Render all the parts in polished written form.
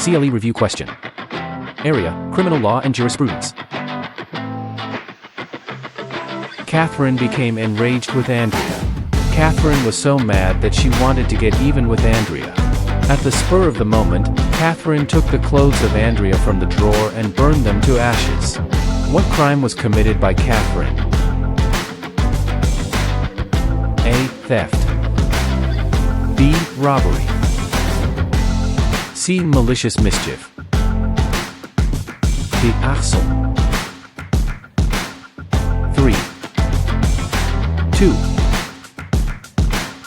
CLE review question. Area, Criminal Law and Jurisprudence. Catherine became enraged with Andrea. Catherine was so mad that she wanted to get even with Andrea. At the spur of the moment, Catherine took the clothes of Andrea from the drawer and burned them to ashes. What crime was committed by Catherine? A. Theft. B. Robbery. C. Malicious mischief. D. Arson. 3, 2,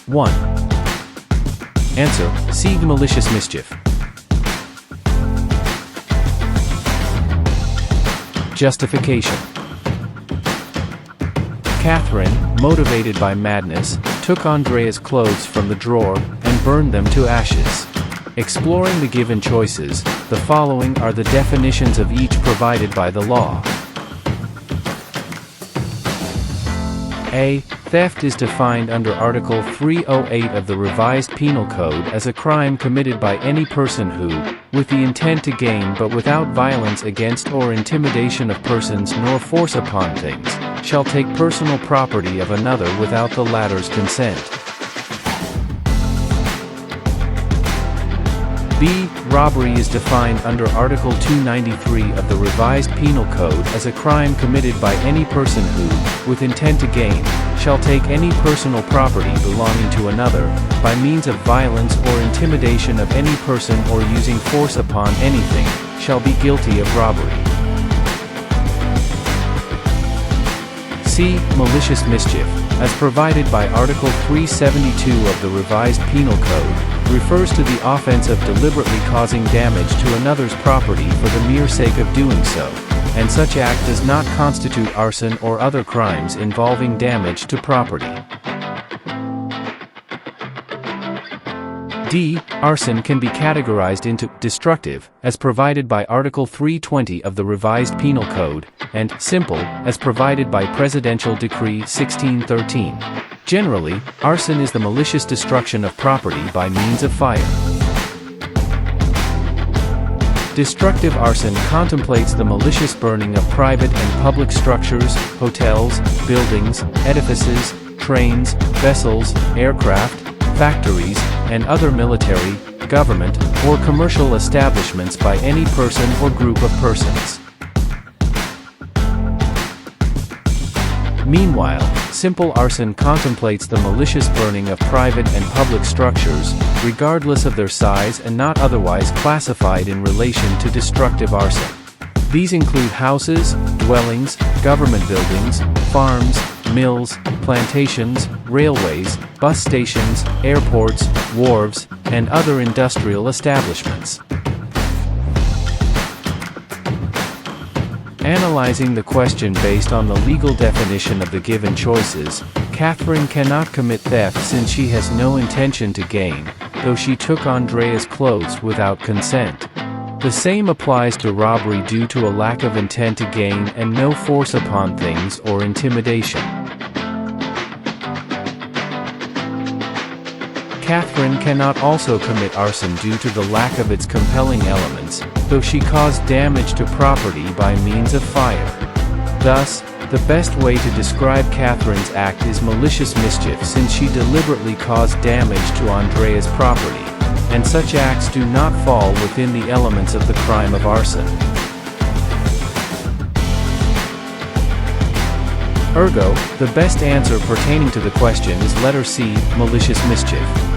1. Answer, C. Malicious mischief. Justification. Catherine, motivated by madness, took Andrea's clothes from the drawer and burned them to ashes. Exploring the given choices, the following are the definitions of each provided by the law. A. Theft is defined under Article 308 of the Revised Penal Code as a crime committed by any person who, with the intent to gain but without violence against or intimidation of persons nor force upon things, shall take personal property of another without the latter's consent. B. Robbery is defined under Article 293 of the Revised Penal Code as a crime committed by any person who, with intent to gain, shall take any personal property belonging to another, by means of violence or intimidation of any person or using force upon anything, shall be guilty of robbery. C. Malicious mischief, as provided by Article 372 of the Revised Penal Code, refers to the offense of deliberately causing damage to another's property for the mere sake of doing so, and such act does not constitute arson or other crimes involving damage to property. D. Arson can be categorized into destructive, as provided by Article 320 of the Revised Penal Code, and simple, as provided by Presidential Decree 1613. Generally, arson is the malicious destruction of property by means of fire. Destructive arson contemplates the malicious burning of private and public structures, hotels, buildings, edifices, trains, vessels, aircraft, factories, and other military, government, or commercial establishments by any person or group of persons. Meanwhile, simple arson contemplates the malicious burning of private and public structures, regardless of their size and not otherwise classified in relation to destructive arson. These include houses, dwellings, government buildings, farms, mills, plantations, railways, bus stations, airports, wharves, and other industrial establishments. Analyzing the question based on the legal definition of the given choices, Catherine cannot commit theft since she has no intention to gain, though she took Andrea's clothes without consent. The same applies to robbery due to a lack of intent to gain and no force upon things or intimidation. Catherine cannot also commit arson due to the lack of its compelling elements, though she caused damage to property by means of fire. Thus, the best way to describe Catherine's act is malicious mischief since she deliberately caused damage to Andrea's property, and such acts do not fall within the elements of the crime of arson. Ergo, the best answer pertaining to the question is letter C, malicious mischief.